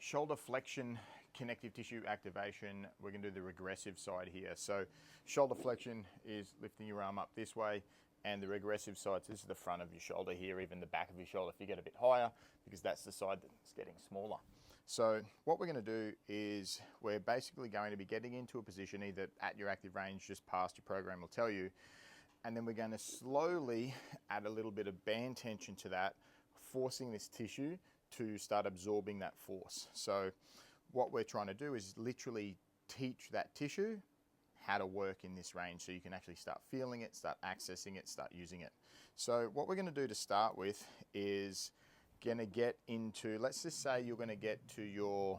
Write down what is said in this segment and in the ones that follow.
shoulder flexion, connective tissue activation. We're going to do the regressive side here. So shoulder flexion is lifting your arm up this way, and the regressive side, so this is the front of your shoulder here, even the back of your shoulder if you get a bit higher, because that's the side that's getting smaller. So what we're going to do is we're basically going to be getting into a position either at your active range, just past your program will tell you, and then we're going to slowly add a little bit of band tension to that, forcing this tissue to start absorbing that force. So what we're trying to do is literally teach that tissue how to work in this range so you can actually start feeling it, start accessing it, start using it. So what we're going to do to start with is going to get into, let's just say you're going to get to your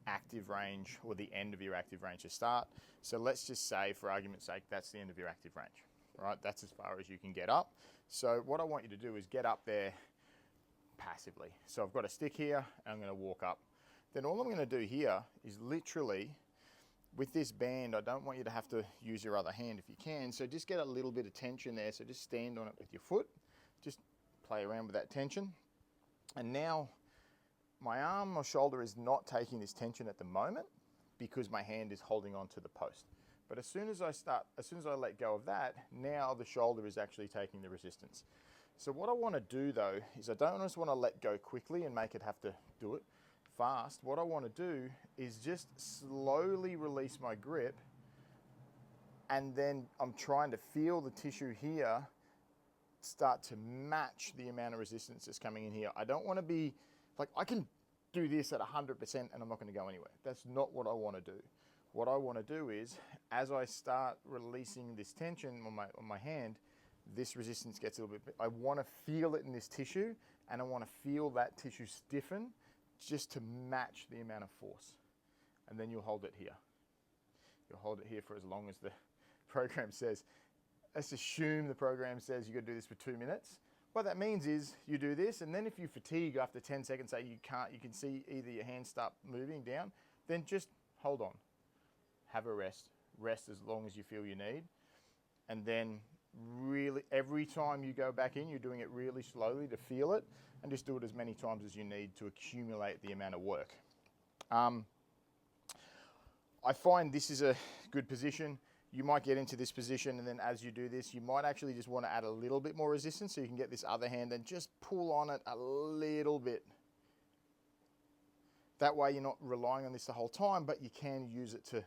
active range or the end of your active range to start. So let's just say, for argument's sake, that's the end of your active range, right? That's as far as you can get up. So what I want you to do is get up there passively. So I've got a stick here and I'm going to walk up. Then all I'm going to do here is literally, with this band, I don't want you to have to use your other hand if you can. So just get a little bit of tension there. So just stand on it with your foot. Just play around with that tension. And now my arm or shoulder is not taking this tension at the moment because my hand is holding on to the post. But as soon as I let go of that, now the shoulder is actually taking the resistance. So what I want to do though, is I don't just want to let go quickly and make it have to do it fast. What I want to do is just slowly release my grip, and then I'm trying to feel the tissue here start to match the amount of resistance that's coming in here. I don't want to be, like, I can do this at 100% and I'm not going to go anywhere. That's not what I want to do. What I want to do is, as I start releasing this tension on my hand, this resistance gets a little bit, I want to feel it in this tissue, and I want to feel that tissue stiffen just to match the amount of force. And then you'll hold it here. You'll hold it here for as long as the program says. Let's assume the program says you've got to do this for 2 minutes. What that means is you do this, and then if you fatigue after 10 seconds, say you can't, you can see either your hands start moving down, then just hold on. Have a rest. Rest as long as you feel you need. And then really, every time you go back in, you're doing it really slowly to feel it, and just do it as many times as you need to accumulate the amount of work. I find this is a good position. You might get into this position, and then as you do this, you might actually just want to add a little bit more resistance so you can get this other hand and just pull on it a little bit. That way you're not relying on this the whole time, but you can use it to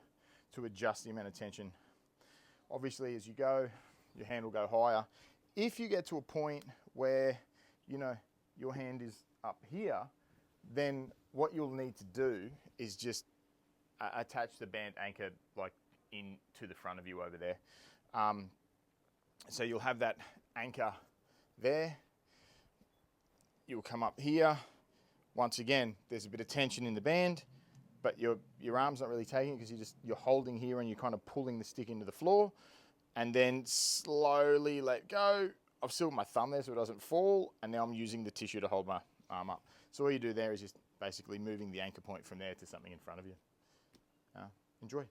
adjust the amount of tension. Obviously, as you go, your hand will go higher. If you get to a point where, you know, your hand is up here, then what you'll need to do is just attach the band anchor like into the front of you over there. So you'll have that anchor there. You'll come up here. Once again, there's a bit of tension in the band, but your arm's not really taking it because you're holding here and you're kind of pulling the stick into the floor, and then slowly let go. I've still got my thumb there so it doesn't fall, and now I'm using the tissue to hold my arm up. So all you do there is just basically moving the anchor point from there to something in front of you. Enjoy.